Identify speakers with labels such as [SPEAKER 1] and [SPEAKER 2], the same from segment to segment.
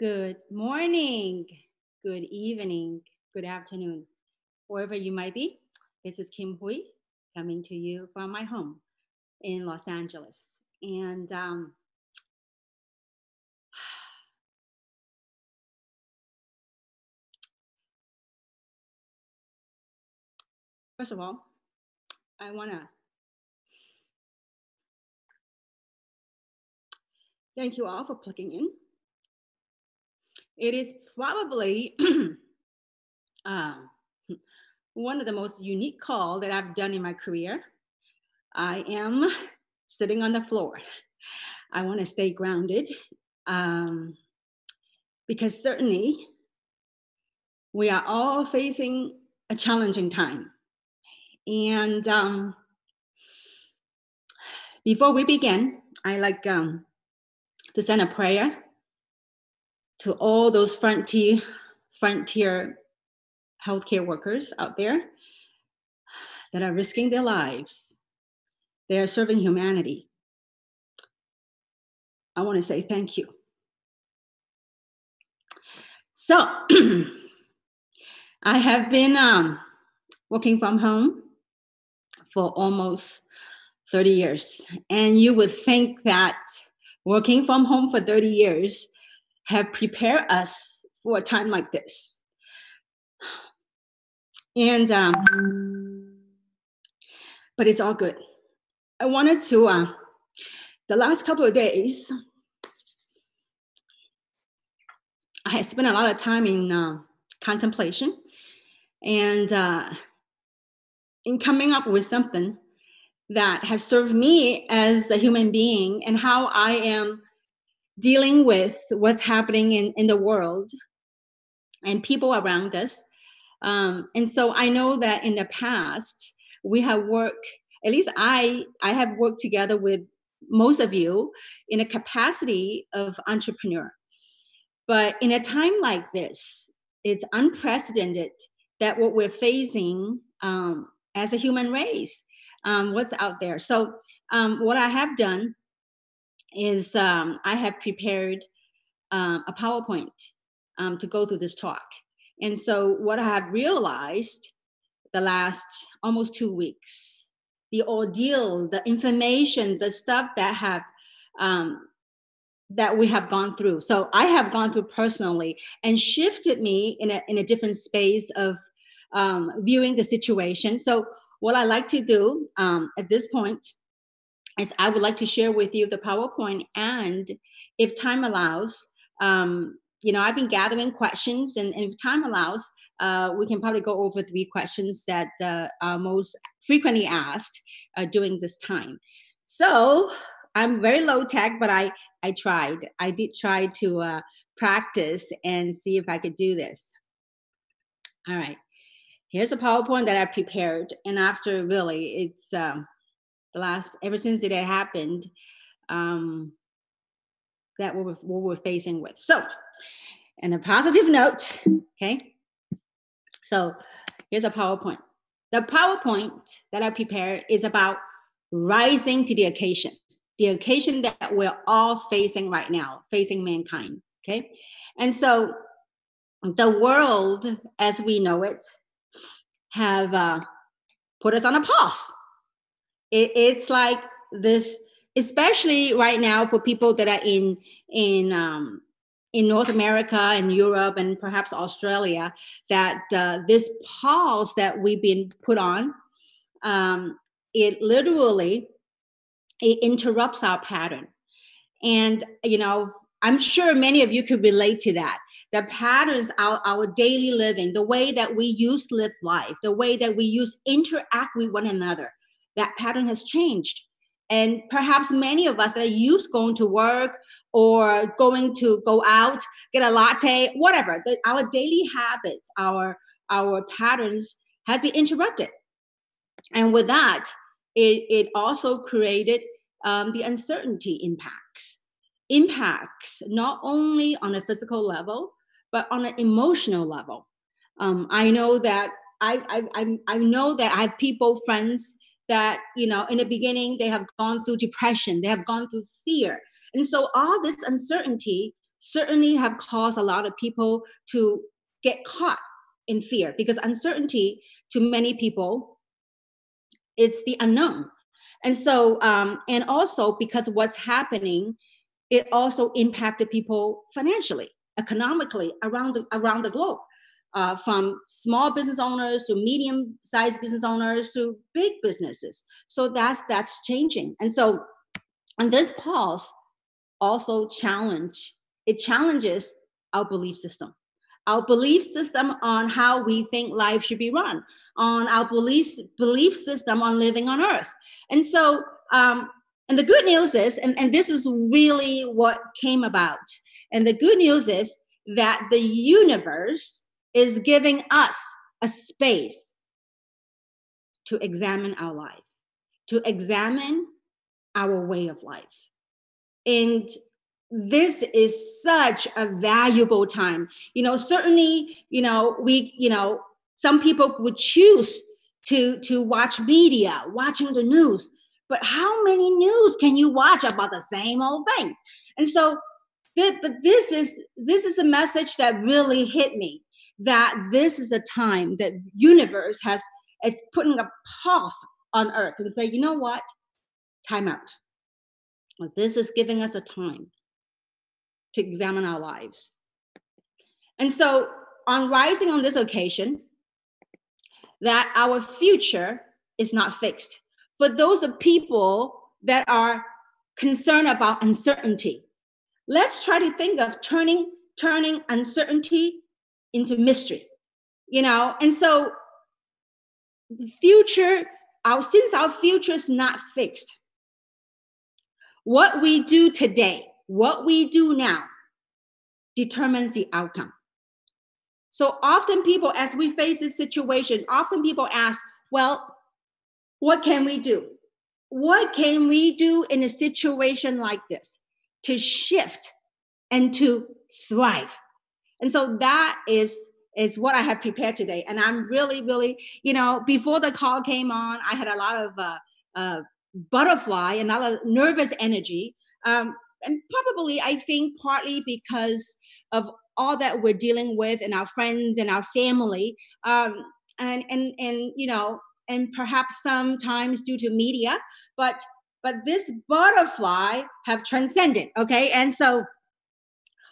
[SPEAKER 1] Good morning, good evening, good afternoon, wherever you might be. This is Kim Hui coming to you from my home in Los Angeles. And first of all, I want to thank you all for plugging in. It is probably uh, one of the most unique calls that I've done in my career. I am sitting on the floor. I want to stay grounded because certainly we are all facing a challenging time. And before we begin, I like to send a prayer to all those frontier healthcare workers out there that are risking their lives. They are serving humanity. I want to say thank you. So I have been working from home for almost 30 years. And you would think that working from home for 30 years have prepared us for a time like this. And but it's all good. I wanted to the last couple of days I had spent a lot of time in contemplation and in coming up with something that has served me as a human being and how I am dealing with what's happening in the world and people around us. And so I know that in the past, we have worked, at least I have worked together with most of you in a capacity of entrepreneur. But in a time like this, it's unprecedented that what we're facing as a human race, what's out there. So what I have done is I have prepared a PowerPoint to go through this talk. And so what I have realized the last almost 2 weeks, the ordeal, the information, the stuff that we have gone through. So I have gone through personally and shifted me in a different space of viewing the situation. So what I like to do at this point is I would like to share with you the PowerPoint, and if time allows, I've been gathering questions, and if time allows, we can probably go over 3 questions that are most frequently asked during this time. So I'm very low tech, but I tried. I did try to practice and see if I could do this. All right. Here's a PowerPoint that I prepared, and after really, it's ever since it had happened, that what we're facing with. So, and a positive note, okay? So here's a PowerPoint. The PowerPoint that I prepared is about rising to the occasion that we're all facing right now, facing mankind, okay? And so the world as we know it have put us on a pause. It's like this, especially right now for people that are in North America and Europe and perhaps Australia, that this pause that we've been put on, it literally interrupts our pattern. And I'm sure many of you could relate to that. The patterns, our daily living, the way that we used to live life, the way that we used to interact with one another, that pattern has changed. And perhaps many of us that are used going to work or going to go out, get a latte, whatever, our daily habits, our patterns has been interrupted. And with that, it also created the uncertainty impacts not only on a physical level, but on an emotional level. I know that I know that I have people, friends, that in the beginning they have gone through depression, they have gone through fear, and so all this uncertainty certainly have caused a lot of people to get caught in fear, because uncertainty to many people is the unknown. And so, and also because of what's happening, it also impacted people financially, economically around the globe, from small business owners to medium-sized business owners to big businesses. So that's changing. And so, and this pause also challenges our belief system. Our belief system on how we think life should be run, on our belief system on living on earth. And so, and the good news is, and this is really what came about, and the good news is that the universe is giving us a space to examine our life, to examine our way of life. And this is such a valuable time. Certainly, some people would choose to watch media, watching the news, but how many news can you watch about the same old thing? And so, but this is a message that really hit me, that this is a time that universe is putting a pause on earth and say, you know what? Time out. This is giving us a time to examine our lives. And so, on rising on this occasion, that our future is not fixed. For those of people that are concerned about uncertainty, let's try to think of turning uncertainty into mystery. And so the future, since our future is not fixed, what we do today, what we do now, determines the outcome. So often people, as we face this situation, often people ask, well, what can we do? What can we do in a situation like this to shift and to thrive? And so that is what I have prepared today. And I'm really, really, before the call came on, I had a lot of butterfly and a lot of nervous energy. And probably, I think, partly because of all that we're dealing with and our friends and our family, and perhaps sometimes due to media, but this butterfly have transcended. Okay, and so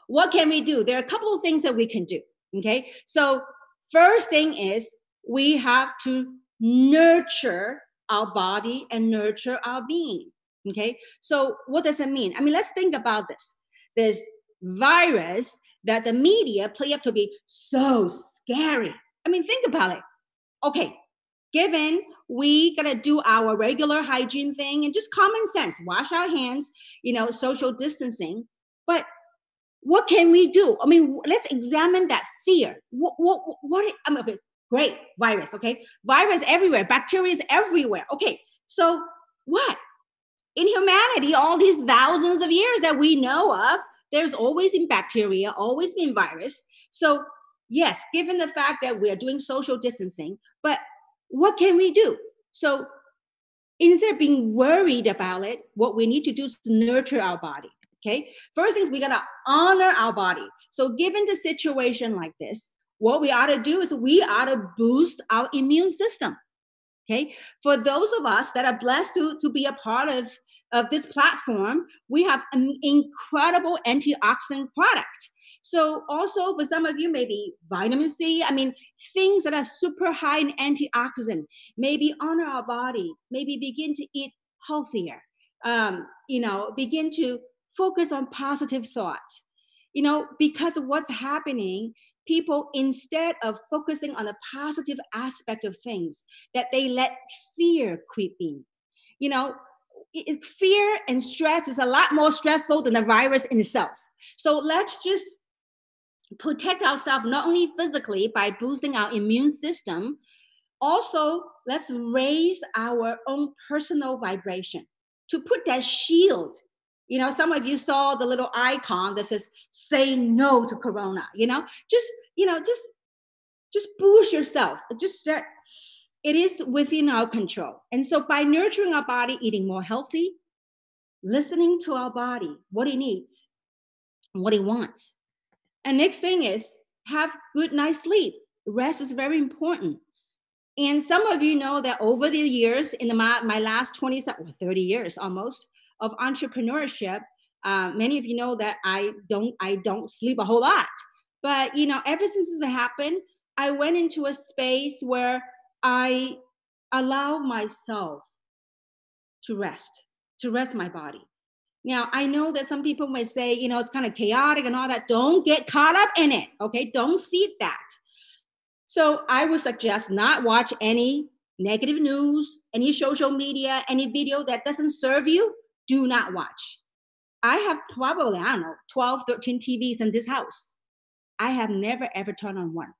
[SPEAKER 1] what can we do? There are a couple of things that we can do. Okay, so first thing is we have to nurture our body and nurture our being. Okay, so what does it mean? I mean, let's think about this. This virus that the media play up to be so scary. I mean, think about it. Okay, given we gotta do our regular hygiene thing and just common sense, wash our hands, social distancing, but what can we do? I mean, let's examine that fear. Okay, great, virus, okay? Virus everywhere, bacteria is everywhere. Okay, so what? In humanity, all these thousands of years that we know of, there's always been bacteria, always been virus. So yes, given the fact that we are doing social distancing, but what can we do? So instead of being worried about it, what we need to do is to nurture our body. Okay, first thing, we gotta honor our body. So given the situation like this, what we ought to do is we ought to boost our immune system. Okay, for those of us that are blessed to be a part of this platform, we have an incredible antioxidant product. So also for some of you, maybe vitamin C, I mean, things that are super high in antioxidant, maybe honor our body, maybe begin to eat healthier, begin to focus on positive thoughts, because of what's happening. People, instead of focusing on the positive aspect of things, that they let fear creep in. Fear and stress is a lot more stressful than the virus in itself. So let's just protect ourselves, not only physically by boosting our immune system, also let's raise our own personal vibration to put that shield. Some of you saw the little icon that says, say no to Corona, just boost yourself. It is within our control. And so by nurturing our body, eating more healthy, listening to our body, what it needs, what he wants. And next thing is have good night's sleep. Rest is very important. And some of you know that over the years, in my last 30 years almost of entrepreneurship, many of you know that I don't sleep a whole lot. But ever since this happened, I went into a space where I allow myself to rest my body. Now, I know that some people may say, it's kind of chaotic and all that. Don't get caught up in it, okay? Don't feed that. So I would suggest not watch any negative news, any social media, any video that doesn't serve you. Do not watch. I have probably, 12, 13 TVs in this house. I have never, ever turned on one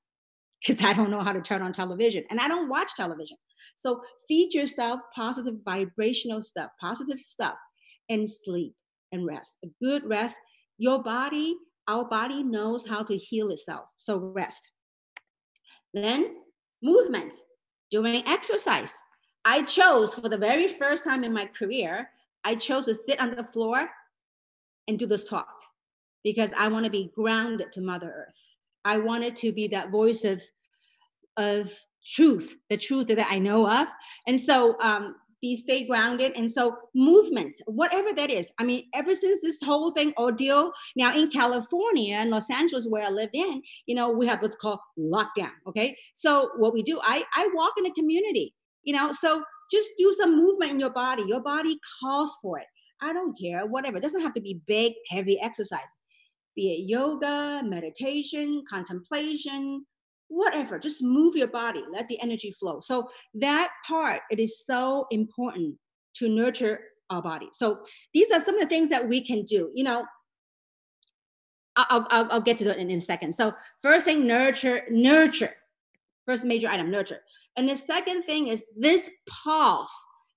[SPEAKER 1] because I don't know how to turn on television and I don't watch television. So feed yourself positive vibrational stuff, positive stuff, and sleep and rest. A good rest. Our body knows how to heal itself. So rest. Then movement, doing exercise. I chose for the very first time in my career, I chose to sit on the floor and do this talk because I want to be grounded to Mother Earth. I wanted to be that voice of truth, the truth that I know of. And so stay grounded. And so movement, whatever that is. I mean, ever since this whole thing ordeal, now in California and Los Angeles, where I lived in, we have what's called lockdown. Okay. So what we do, I walk in the community, so just do some movement in your body. Your body calls for it. I don't care, whatever. It doesn't have to be big, heavy exercise, be it yoga, meditation, contemplation, whatever. Just move your body, let the energy flow. So that part, it is so important to nurture our body. So these are some of the things that we can do. I'll get to that in a second. So first thing, nurture. First major item, nurture. And the second thing is this pulse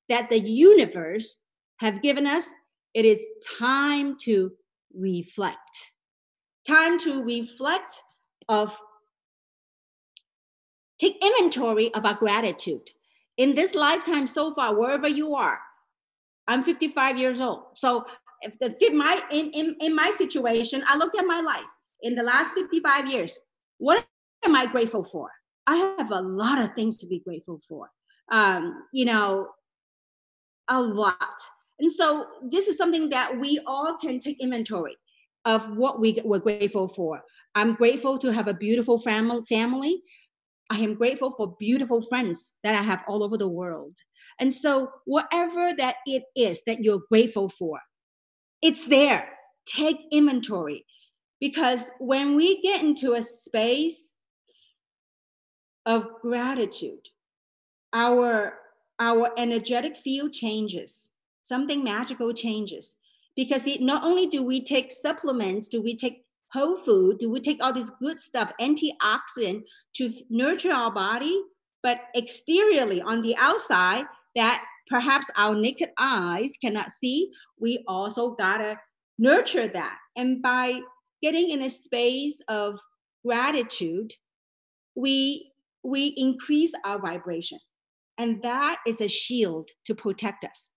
[SPEAKER 1] that the universe have given us. It is time to reflect. Time to reflect take inventory of our gratitude. In this lifetime so far, wherever you are, I'm 55 years old. So in my situation, I looked at my life in the last 55 years. What am I grateful for? I have a lot of things to be grateful for. A lot. And so this is something that we all can take inventory of what we're grateful for. I'm grateful to have a beautiful family. I am grateful for beautiful friends that I have all over the world. And so whatever that it is that you're grateful for, it's there. Take inventory. Because when we get into a space of gratitude, our energetic field changes. Something magical changes. Because not only do we take supplements, do we take whole food, do we take all this good stuff, antioxidant to nurture our body, but exteriorly on the outside that perhaps our naked eyes cannot see, we also gotta nurture that. And by getting in a space of gratitude, we increase our vibration. And that is a shield to protect us.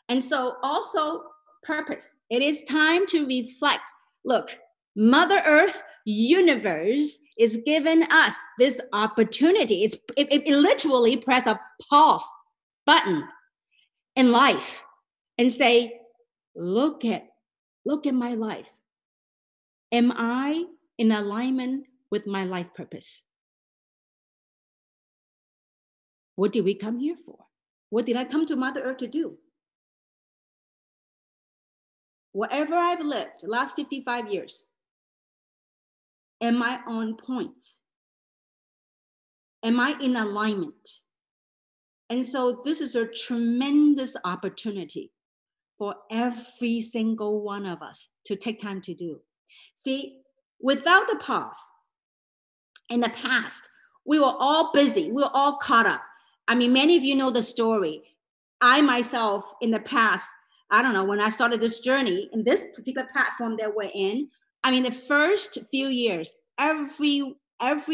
[SPEAKER 1] And so also purpose. It is time to reflect. Look, Mother Earth, universe is giving us this opportunity. It literally press a pause button in life and say, look at my life. Am I in alignment with my life purpose? What did we come here for? What did I come to Mother Earth to do? Whatever I've lived the last 55 years, am I on point? Am I in alignment? And so this is a tremendous opportunity for every single one of us to take time to do. See, without the pause, in the past, we were all busy. We were all caught up. I mean, many of you know the story. I myself, in the past, I don't know, when I started this journey in this particular platform that we're in, I mean, the first few years, every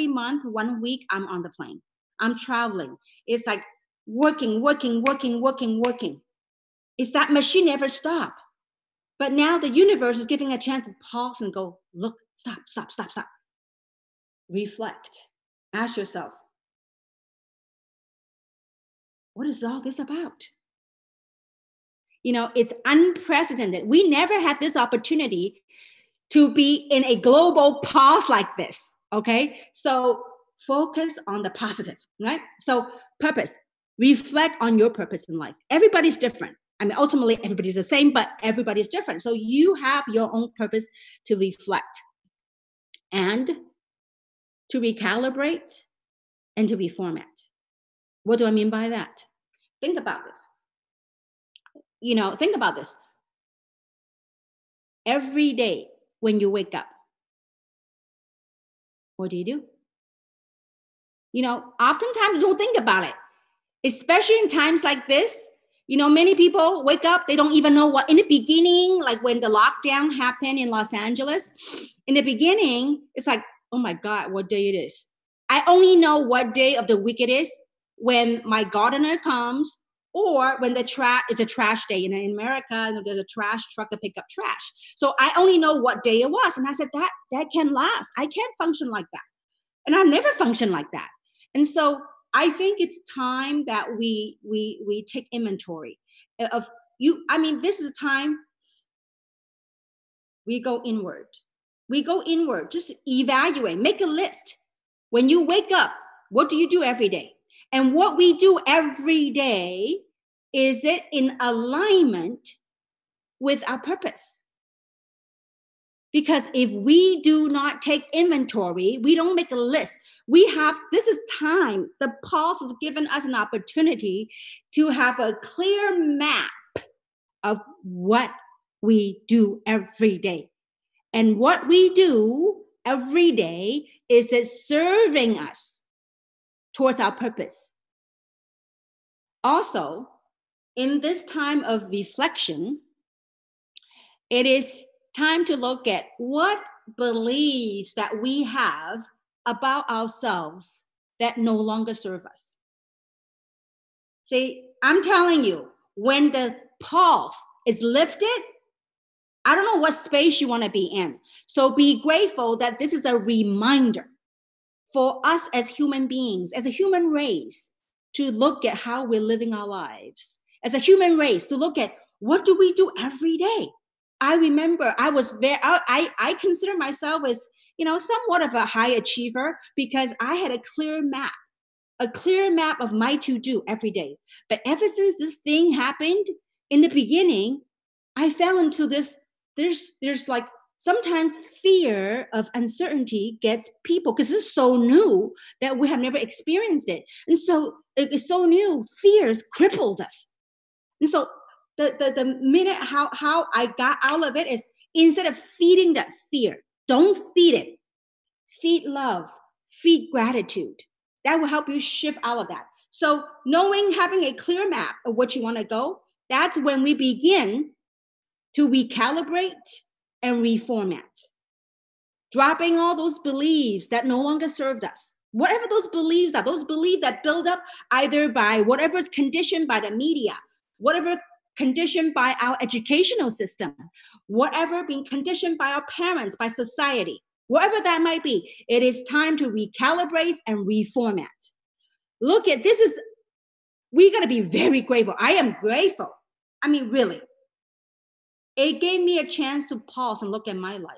[SPEAKER 1] month, 1 week, I'm on the plane. I'm traveling. It's like working. It's that machine never stop. But now the universe is giving a chance to pause and go, look, stop, stop, stop, stop. Reflect. Ask yourself, what is all this about? It's unprecedented. We never had this opportunity to be in a global pause like this, okay? So focus on the positive, right? So purpose, reflect on your purpose in life. Everybody's different. I mean, ultimately, everybody's the same, but everybody's different. So you have your own purpose to reflect and to recalibrate and to reformat. What do I mean by that? Think about this. Think about this. Every day when you wake up, what do? Oftentimes don't think about it, especially in times like this. Many people wake up, they don't even know what, in the beginning, like when the lockdown happened in Los Angeles, in the beginning, it's like, oh my God, what day it is. I only know what day of the week it is when my gardener comes, or when it's a trash day. In America, there's a trash truck to pick up trash. So I only know what day it was. And I said, that can last. I can't function like that. And I never functioned like that. And so I think it's time that we take inventory of you. I mean, this is a time we go inward. Just evaluate, make a list. When you wake up, what do you do every day? And what we do every day, is it in alignment with our purpose? Because if we do not take inventory, we don't make a list. This is time. The pause has given us an opportunity to have a clear map of what we do every day. And what we do every day, is it serving us towards our purpose? Also, in this time of reflection, it is time to look at what beliefs that we have about ourselves that no longer serve us. See, I'm telling you, when the pause is lifted, I don't know what space you want to be in. So be grateful that this is a reminder for us as human beings, as a human race, to look at how we're living our lives. As a human race, to look at what do we do every day. I remember I consider myself as, somewhat of a high achiever, because I had a clear map of my to-do every day. But ever since this thing happened, in the beginning, I fell into this, there's like, sometimes fear of uncertainty gets people, because it's so new that we have never experienced it. And so it's so new, fears crippled us. And so the minute how I got out of it is, instead of feeding that fear, don't feed it. Feed love, feed gratitude. That will help you shift out of that. So having a clear map of what you want to go, that's when we begin to recalibrate and reformat. Dropping all those beliefs that no longer served us. Whatever those beliefs are, those beliefs that build up either by whatever is conditioned by the media, whatever conditioned by our educational system, whatever being conditioned by our parents, by society, whatever that might be, it is time to recalibrate and reformat. Look at this we got to be very grateful. I am grateful. I mean, really. It gave me a chance to pause and look at my life.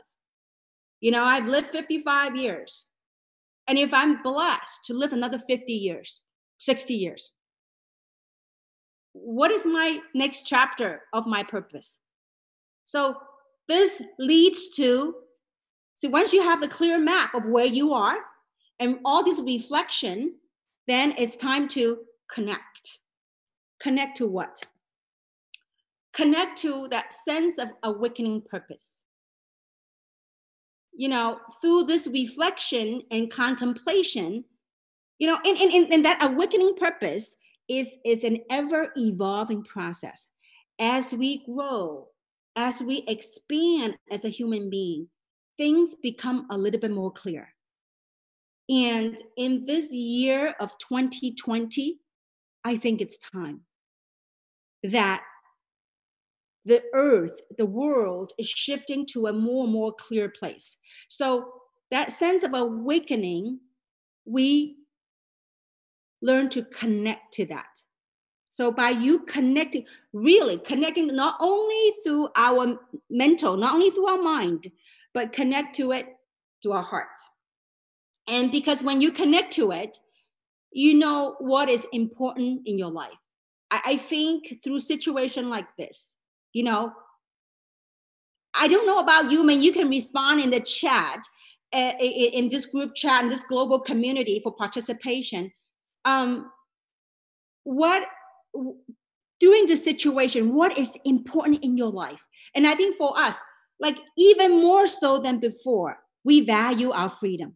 [SPEAKER 1] I've lived 55 years. And if I'm blessed to live another 50 years, 60 years, what is my next chapter of my purpose? So this leads to, once you have the clear map of where you are and all this reflection, then it's time to connect. Connect to what? Connect to that sense of awakening purpose. Through this reflection and contemplation, in that awakening purpose is an ever-evolving process. As we grow, as we expand as a human being, things become a little bit more clear. And in this year of 2020, I think it's time that the earth, the world is shifting to a more and more clear place. So that sense of awakening, we learn to connect to that. So by you connecting, really connecting not only through our mental, not only through our mind, but connect to it to our heart. And because when you connect to it, you know what is important in your life. I think through situation like this, you know, I don't know about you, man, you can respond in the chat, in this group chat, in this global community for participation. What during the situation, what is important in your life? And I think for us, like even more so than before, we value our freedom,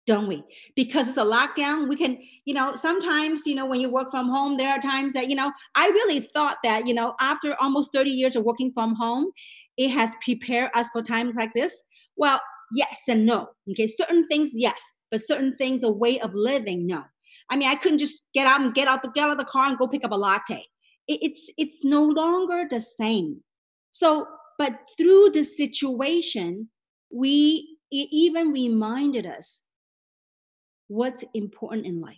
[SPEAKER 1] don't we? Because it's a lockdown. We can, you know, sometimes, you know, when you work from home, there are times that, you know, I really thought that, you know, after almost 30 years of working from home, it has prepared us for times like this. Well, yes and no. Okay, certain things, yes, but certain things, a way of living, no. I mean, I couldn't just get out of the car and go pick up a latte. It's no longer the same. So, but through this situation, it even reminded us what's important in life.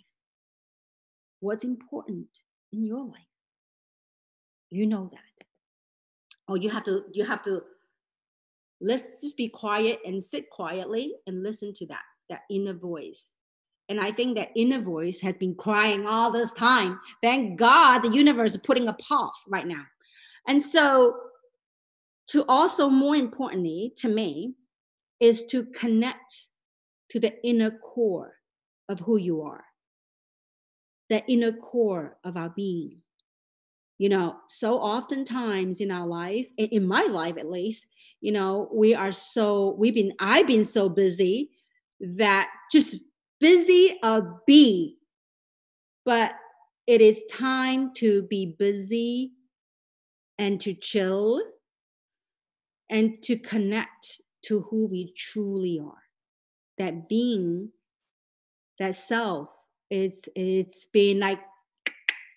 [SPEAKER 1] What's important in your life? You know that. Oh, you have to let's just be quiet and sit quietly and listen to that inner voice. And I think that inner voice has been crying all this time. Thank God the universe is putting a pause right now. And so, to also more importantly to me, is to connect to the inner core of who you are, the inner core of our being. You know, so oftentimes in our life, in my life at least, you know, I've been so busy that just busy a bee, but it is time to be busy and to chill and to connect to who we truly are. That being, that self, it's been like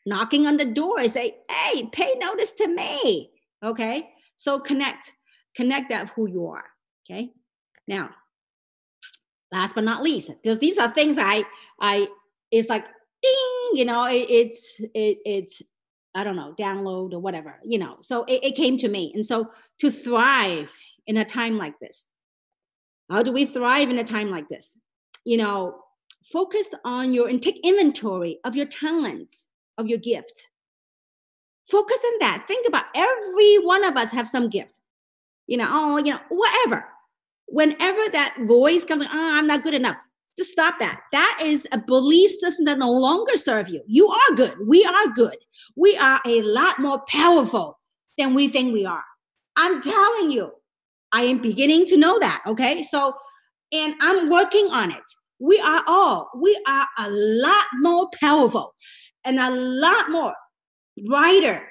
[SPEAKER 1] knocking on the door and say, hey, pay notice to me. Okay. So connect that who you are. Okay. Now, last but not least, these are things it's like ding, you know, it's I don't know, download or whatever, you know. So it came to me. And so to thrive in a time like this, how do we thrive in a time like this? You know, focus on and take inventory of your talents, of your gift. Focus on that. Think about every one of us have some gift. You know, whatever. Whenever that voice comes, I'm not good enough. Just stop that. That is a belief system that no longer serves you. You are good. We are good. We are a lot more powerful than we think we are. I'm telling you, I am beginning to know that. Okay. So, and I'm working on it. We are a lot more powerful and a lot more brighter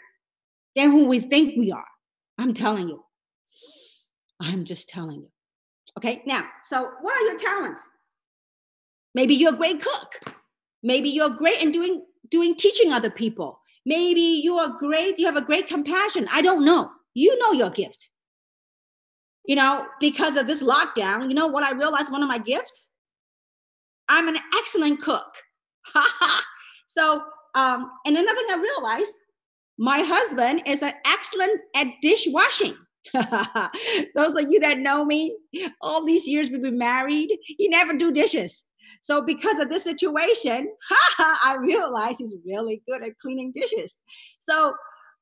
[SPEAKER 1] than who we think we are. I'm telling you. I'm just telling you. Okay. Now, so what are your talents? Maybe you're a great cook. Maybe you're great in doing teaching other people. Maybe you have a great compassion. I don't know. You know your gift. You know, because of this lockdown, you know what I realized one of my gifts? I'm an excellent cook. So, and another thing I realized, my husband is an excellent at dishwashing. Those of you that know me, all these years we've been married, he never do dishes. So because of this situation, I realized he's really good at cleaning dishes. So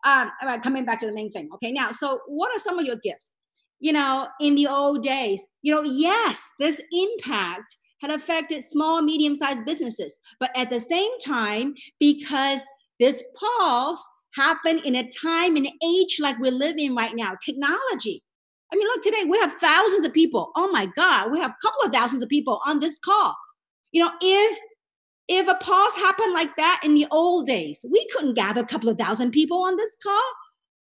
[SPEAKER 1] coming back to the main thing. Okay, now, so what are some of your gifts? You know, in the old days, you know, yes, this impact had affected small, medium-sized businesses. But at the same time, because this pause happened in a time and age like we're living right now, technology. I mean, look, today we have thousands of people. Oh my God, we have a couple of thousands of people on this call. You know, if a pause happened like that in the old days, we couldn't gather a couple of thousand people on this call.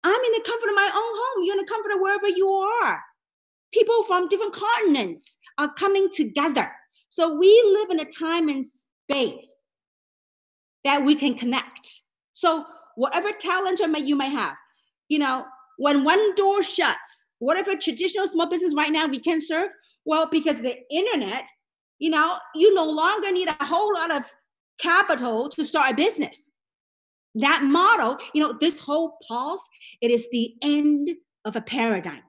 [SPEAKER 1] I'm in the comfort of my own home. You're in the comfort of wherever you are. People from different continents are coming together. So we live in a time and space that we can connect. So whatever talent you may have, you know, when one door shuts, whatever traditional small business right now we can serve, well, because the internet, you no longer need a whole lot of capital to start a business. That model, this whole pause, it is the end of a paradigm.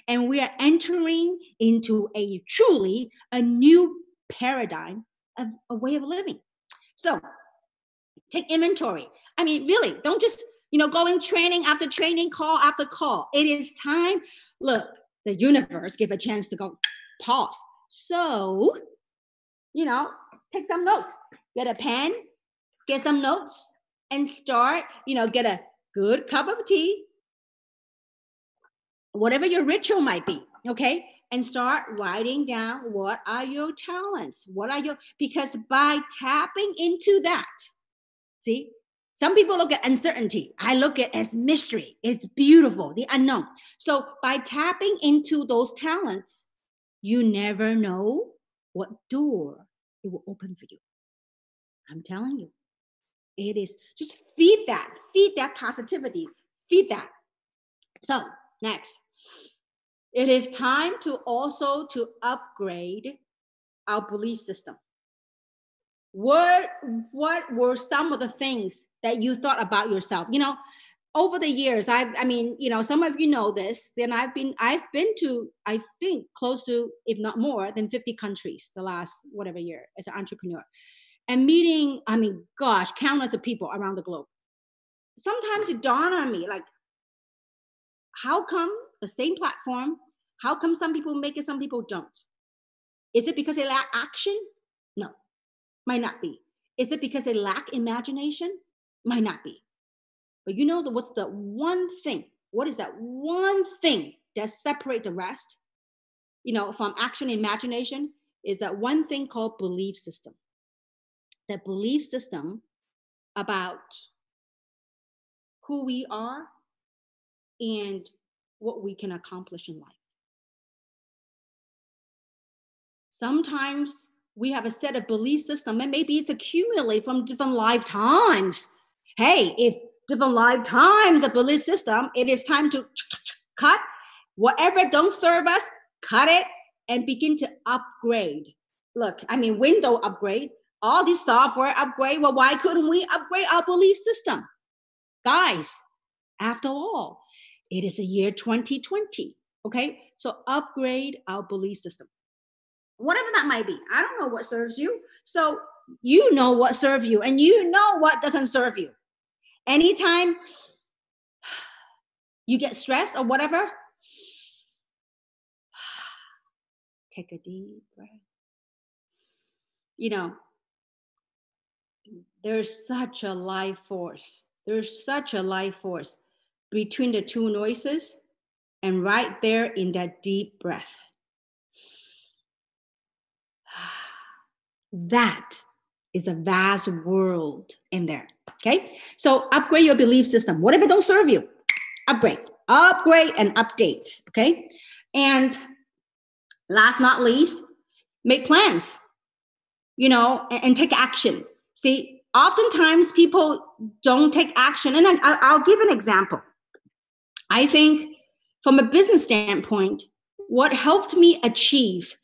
[SPEAKER 1] And we are entering into a truly a new paradigm of a way of living. So take inventory. I mean, really, don't just, going training after training, call after call. It is time. Look, the universe give a chance to go pause. So, take some notes. Get a pen, get some notes, and start, get a good cup of tea, whatever your ritual might be, okay? And start writing down what are your talents, because by tapping into that, see, some people look at uncertainty. I look at it as mystery. It's beautiful, the unknown. So by tapping into those talents, you never know what door it will open for you. I'm telling you, it is just feed that positivity, feed that. So next, it is time to also to upgrade our belief system. What were some of the things that you thought about yourself? Over the years, some of you know this. Then I've been to, I think, close to, if not more than 50 countries the last whatever year as an entrepreneur, and meeting, countless of people around the globe. Sometimes it dawned on me, like, how come the same platform? How come some people make it, some people don't? Is it because they lack action? No. Might not be. Is it because they lack imagination? Might not be. But what's the one thing? What is that one thing that separates the rest, from action and imagination? Is that one thing called belief system. That belief system about who we are and what we can accomplish in life. Sometimes we have a set of belief system, and maybe it's accumulated from different lifetimes. Hey, if different lifetimes of belief system, it is time to cut whatever don't serve us, cut it, and begin to upgrade. Look, window upgrade, all this software upgrade. Well, why couldn't we upgrade our belief system? Guys, after all, it is the year 2020, okay? So upgrade our belief system. Whatever that might be. I don't know what serves you. So you know what serves you, and you know what doesn't serve you. Anytime you get stressed or whatever, take a deep breath. There's such a life force. There's such a life force between the two noises and right there in that deep breath. That is a vast world in there, okay? So upgrade your belief system. Whatever don't serve you, upgrade and update, okay? And last not least, make plans, and take action. See, oftentimes people don't take action. And I'll give an example. I think from a business standpoint, what helped me achieve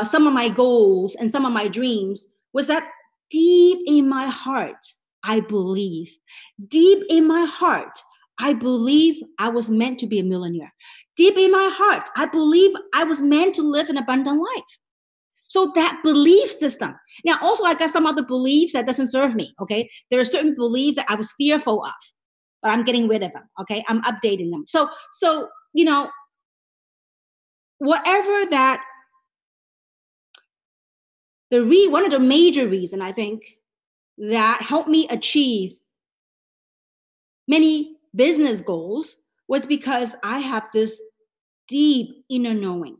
[SPEAKER 1] some of my goals and some of my dreams was that deep in my heart, I believe. Deep in my heart, I believe I was meant to be a millionaire. Deep in my heart, I believe I was meant to live an abundant life. So that belief system. Now, also, I got some other beliefs that doesn't serve me, okay? There are certain beliefs that I was fearful of, but I'm getting rid of them, okay? I'm updating them. So whatever that, one of the major reasons, I think, that helped me achieve many business goals was because I have this deep inner knowing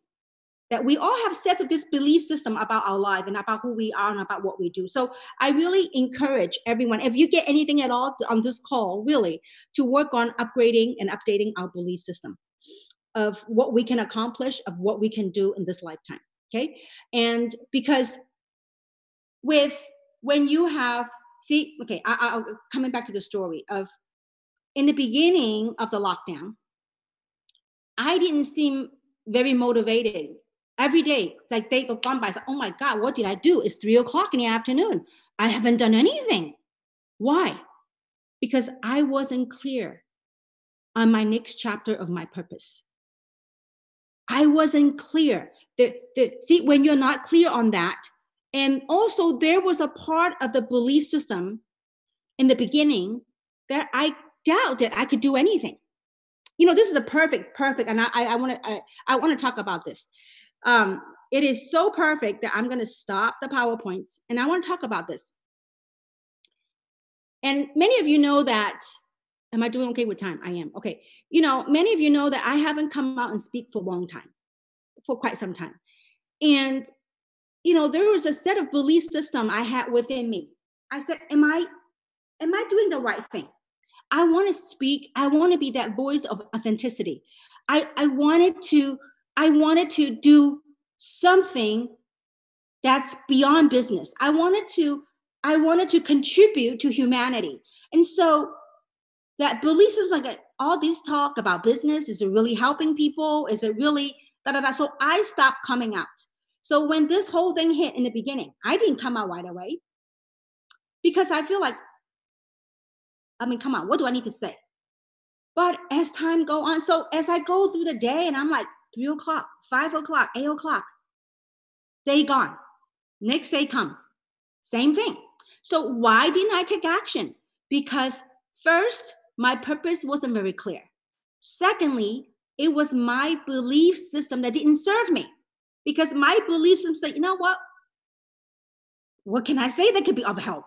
[SPEAKER 1] that we all have sets of this belief system about our life and about who we are and about what we do. So I really encourage everyone, if you get anything at all on this call, really, to work on upgrading and updating our belief system of what we can accomplish, of what we can do in this lifetime, okay? And because when you have, I'll coming back to the story of in the beginning of the lockdown, I didn't seem very motivated. Every day, like day go gone by, oh my God, what did I do? It's 3 o'clock in the afternoon. I haven't done anything. Why? Because I wasn't clear on my next chapter of my purpose. I wasn't clear. See, when you're not clear on that, and also there was a part of the belief system in the beginning that I doubted I could do anything. This is a perfect, and I want to talk about this. It is so perfect that I'm going to stop the PowerPoints and I want to talk about this. And many of you know that, am I doing okay with time? I am. Okay. Many of you know that I haven't come out and speak for a long time, for quite some time. And, there was a set of belief system I had within me. I said, am I doing the right thing? I want to speak. I want to be that voice of authenticity. I wanted to do something that's beyond business. I wanted to contribute to humanity. And so that belief system, like all this talk about business, is it really helping people? Is it really da da da? So I stopped coming out. So when this whole thing hit in the beginning, I didn't come out right away because I feel like, come on, what do I need to say? But as time go on, so as I go through the day and I'm like 3 o'clock, 5 o'clock, 8 o'clock, day gone. Next day come, same thing. So why didn't I take action? Because first, my purpose wasn't very clear. Secondly, it was my belief system that didn't serve me. Because my belief system said, you know what? What can I say that could be of help?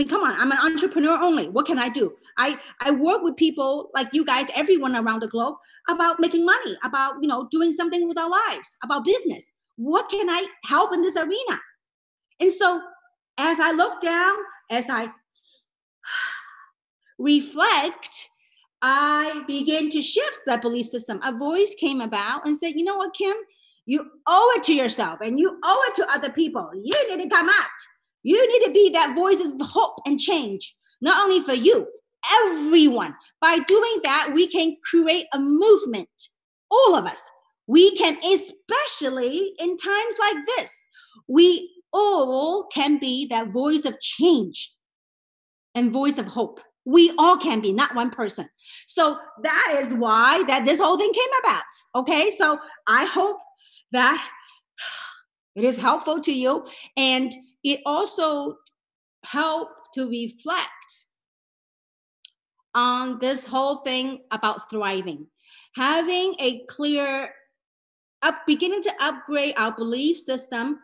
[SPEAKER 1] Come on, I'm an entrepreneur only. What can I do? I work with people like you guys, everyone around the globe, about making money, about doing something with our lives, about business. What can I help in this arena? And so as I look down, as I reflect, I begin to shift that belief system. A voice came about and said, you know what, Kim? You owe it to yourself and you owe it to other people. You need to come out. You need to be that voice of hope and change, not only for you, everyone. By doing that, we can create a movement, all of us. We can, especially in times like this, we all can be that voice of change and voice of hope. We all can be, not one person. So that is why that this whole thing came about. Okay, so I hope that it is helpful to you, and it also helped to reflect on this whole thing about thriving, having a clear beginning to upgrade our belief system,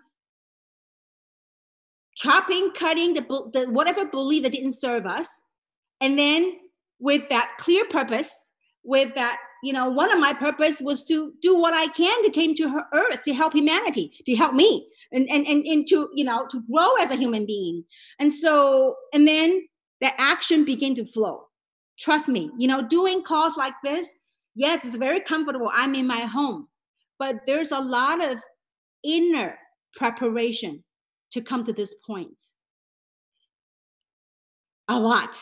[SPEAKER 1] chopping, cutting the whatever belief that didn't serve us, and then with that clear purpose, with that, one of my purpose was to do what I can to came to her earth to help humanity, to help me, and to, to grow as a human being. And so, and then the action begin to flow. Trust me, doing calls like this, yes, it's very comfortable. I'm in my home, but there's a lot of inner preparation to come to this point. A lot.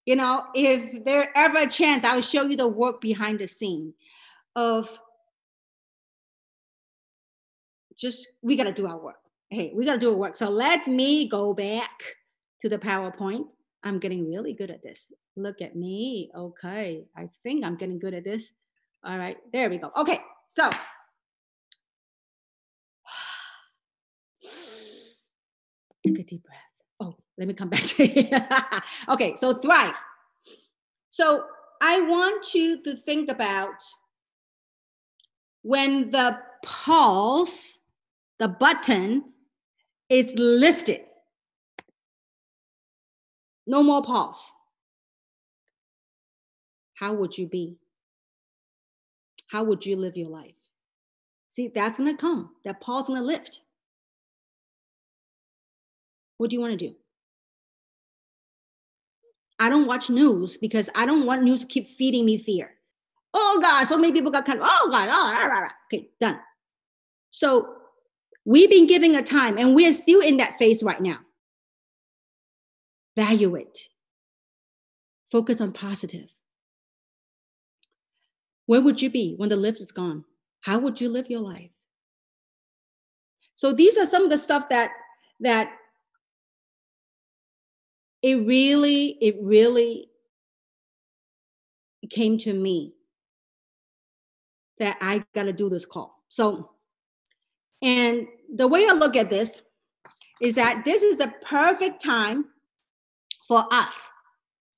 [SPEAKER 1] If there ever a chance, I will show you the work behind the scene of just, we got to do our work. Hey, we got to do our work. So let me go back to the PowerPoint. I'm getting really good at this. Look at me. Okay. I think I'm getting good at this. All right. There we go. Okay. So take a deep breath. Oh, let me come back to it. Okay. So thrive. So I want you to think about when the pause, the button is lifted. No more pause. How would you be? How would you live your life? See, that's going to come. That pause going to lift. What do you want to do? I don't watch news because I don't want news to keep feeding me fear. Oh God, so many people got kind of, oh God, oh, okay, done. So we've been giving a time and we're still in that phase right now. Value it. Focus on positive. Where would you be when the lift is gone? How would you live your life? So these are some of the stuff that it really came to me that I got to do this call. So, and the way I look at this is that this is a perfect time for us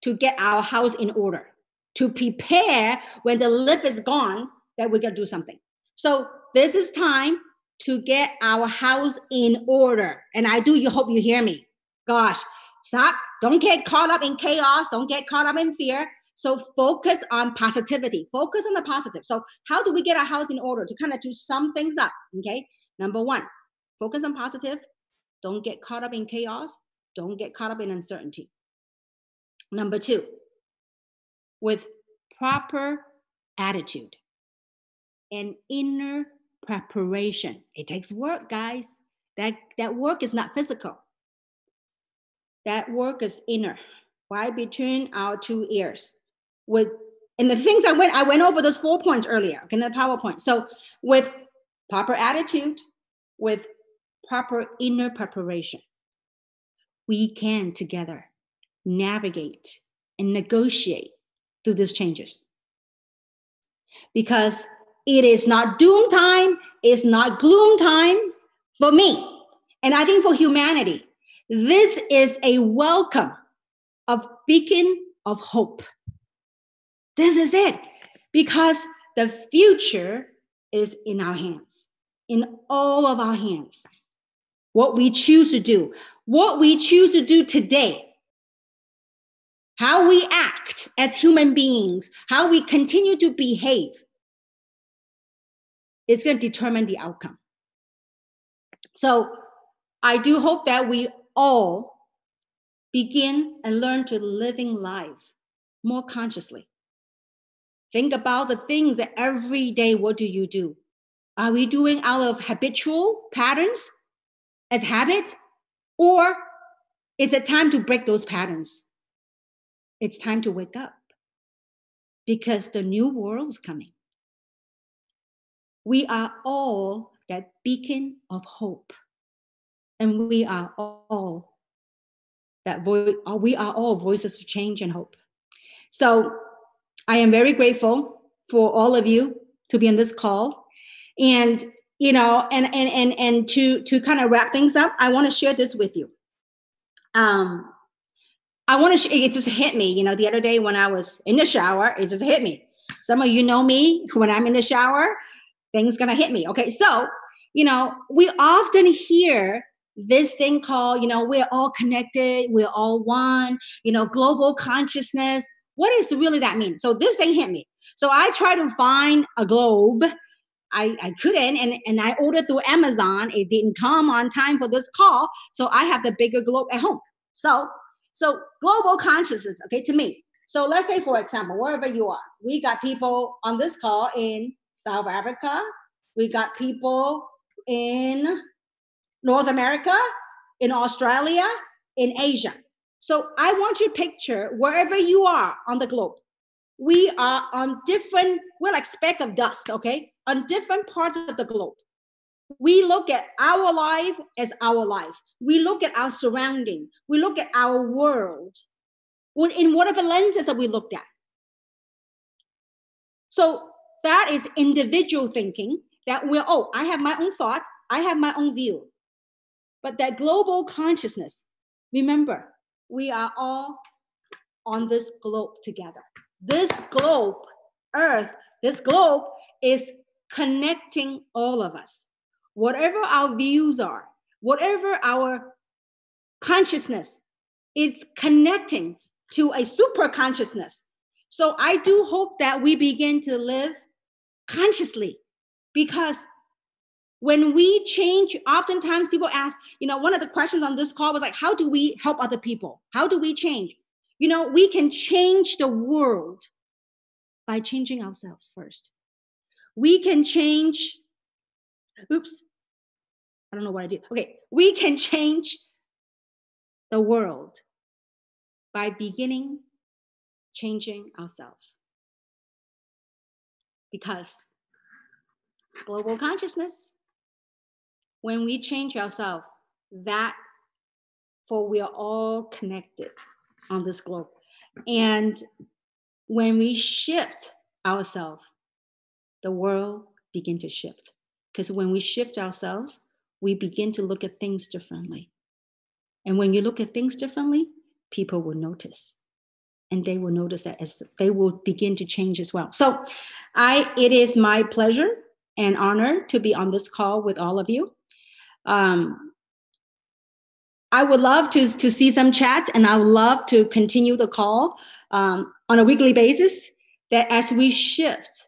[SPEAKER 1] to get our house in order, to prepare when the lift is gone, that we're going to do something. So this is time to get our house in order. And you hope you hear me. Gosh, stop. Don't get caught up in chaos. Don't get caught up in fear. So focus on positivity. Focus on the positive. So how do we get our house in order to kind of sum things up? Okay. Number one, focus on positive. Don't get caught up in chaos. Don't get caught up in uncertainty. Number two, with proper attitude and inner preparation. It takes work, guys. That work is not physical. That work is inner, right between our two ears. And the things I went over those 4 points earlier, okay, in the PowerPoint. So with proper attitude, with proper inner preparation, we can together navigate and negotiate through these changes. Because it is not doom time, it's not gloom time for me. And I think for humanity, this is a welcome of beacon of hope. This is it. Because the future is in our hands, in all of our hands. What we choose to do today, how we act as human beings, how we continue to behave, is going to determine the outcome. So I do hope that we all begin and learn to living life more consciously. Think about the things that every day, what do you do? Are we doing out of habitual patterns as habit? Or is it time to break those patterns? It's time to wake up because the new world is coming. We are all that beacon of hope. And we are all voices of change and hope. So I am very grateful for all of you to be on this call. And and to kind of wrap things up, I want to share this with you. It just hit me, the other day when I was in the shower, it just hit me. Some of you know me, when I'm in the shower, things gonna hit me. Okay, so, we often hear this thing called, we're all connected, we're all one, global consciousness. What does really that mean? So this thing hit me. So I tried to find a globe. I couldn't, and I ordered through Amazon. It didn't come on time for this call. So I have the bigger globe at home. So global consciousness, okay, to me. So let's say, for example, wherever you are, we got people on this call in South Africa. We got people in North America, in Australia, in Asia. So I want you to picture wherever you are on the globe. We are on we're like speck of dust, okay? On different parts of the globe. We look at our life as our life. We look at our surrounding. We look at our world in whatever lenses that we looked at. So that is individual thinking that I have my own thought. I have my own view. But that global consciousness, remember, we are all on this globe together. This globe, Earth, this globe is connecting all of us. Whatever our views are, whatever our consciousness is connecting to a super consciousness. So I do hope that we begin to live consciously, because when we change, oftentimes people ask, one of the questions on this call was like, how do we help other people? How do we change? We can change the world by changing ourselves first. We can change, I don't know what I did. Okay, we can change the world by beginning changing ourselves. because global consciousness, when we change ourselves, for we are all connected on this globe. And when we shift ourselves, the world begin to shift. Because when we shift ourselves, we begin to look at things differently. And when you look at things differently, people will notice. And they will notice that as they will begin to change as well. So it is my pleasure and honor to be on this call with all of you. I would love to see some chat, and I would love to continue the call on a weekly basis, that as we shift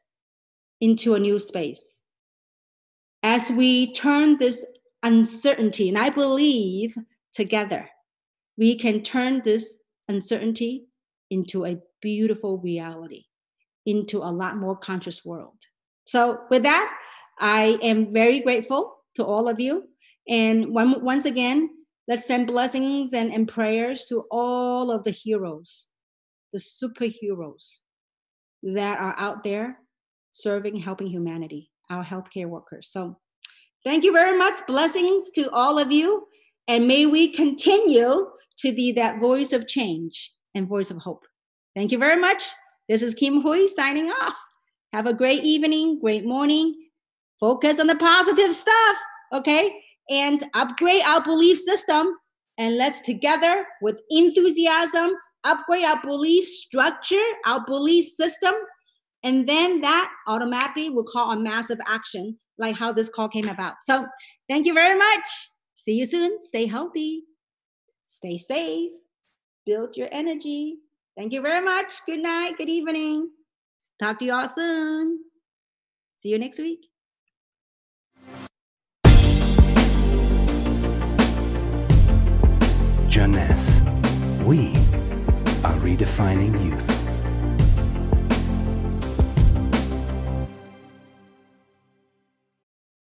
[SPEAKER 1] into a new space, as we turn this uncertainty, and I believe together we can turn this uncertainty into a beautiful reality, into a lot more conscious world. So with that, I am very grateful to all of you. And once again, let's send blessings and prayers to all of the heroes, the superheroes that are out there serving, helping humanity, our healthcare workers. So thank you very much. Blessings to all of you. And may we continue to be that voice of change and voice of hope. Thank you very much. This is Kim Hui signing off. Have a great evening, great morning. Focus on the positive stuff, okay? And upgrade our belief system. And let's together, with enthusiasm, upgrade our belief structure, our belief system. And then that automatically will call on massive action, like how this call came about. So thank you very much. See you soon. Stay healthy. Stay safe. Build your energy. Thank you very much. Good night. Good evening. Talk to you all soon. See you next week.
[SPEAKER 2] Jeunesse, we are redefining youth.